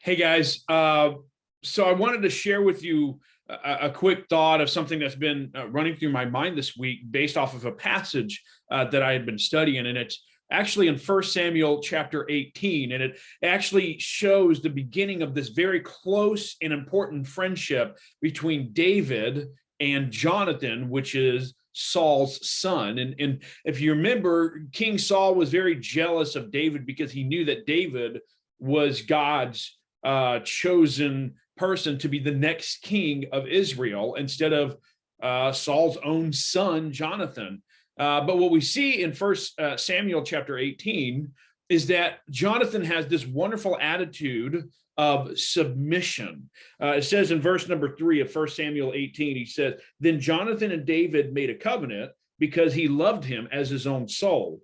Hey guys, so I wanted to share with you a quick thought of something that's been running through my mind this week based off of a passage that I had been studying, and it's actually in 1 Samuel chapter 18, and it actually shows the beginning of this very close and important friendship between David and Jonathan, which is Saul's son. And if you remember, King Saul was very jealous of David because he knew that David was God's chosen person to be the next king of Israel instead of Saul's own son, Jonathan. But what we see in First Samuel chapter 18 is that Jonathan has this wonderful attitude of submission. It says in verse number 3 of 1 Samuel 18, he says, "Then Jonathan and David made a covenant because he loved him as his own soul."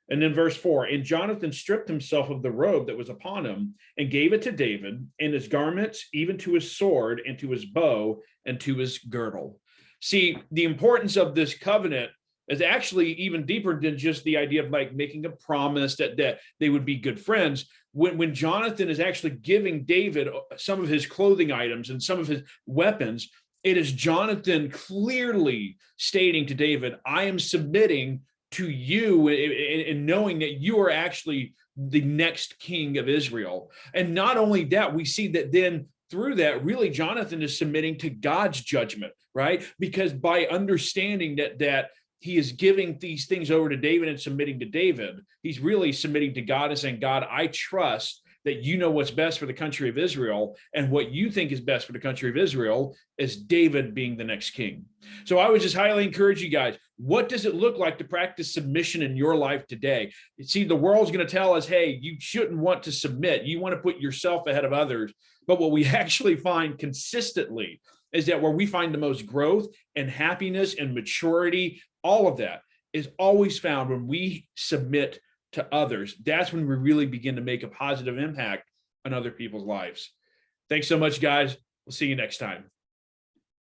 And then verse 4, "And Jonathan stripped himself of the robe that was upon him and gave it to David, and his garments, even to his sword, and to his bow, and to his girdle." See, the importance of this covenant is actually even deeper than just the idea of like making a promise that they would be good friends. When Jonathan is actually giving David some of his clothing items and some of his weapons, it is Jonathan clearly stating to David, "I am submitting to you and knowing that you are actually the next king of Israel." And not only that, we see that then through that, really Jonathan is submitting to God's judgment, right? Because by understanding that he is giving these things over to David and submitting to David, he's really submitting to God and saying, "God, I trust that you know what's best for the country of Israel, and what you think is best for the country of Israel is David being the next king." So I would just highly encourage you guys, what does it look like to practice submission in your life today? See, the world's going to tell us, hey, you shouldn't want to submit. You want to put yourself ahead of others. But what we actually find consistently is that where we find the most growth and happiness and maturity, all of that is always found when we submit to others. That's when we really begin to make a positive impact on other people's lives. Thanks so much, guys. We'll see you next time.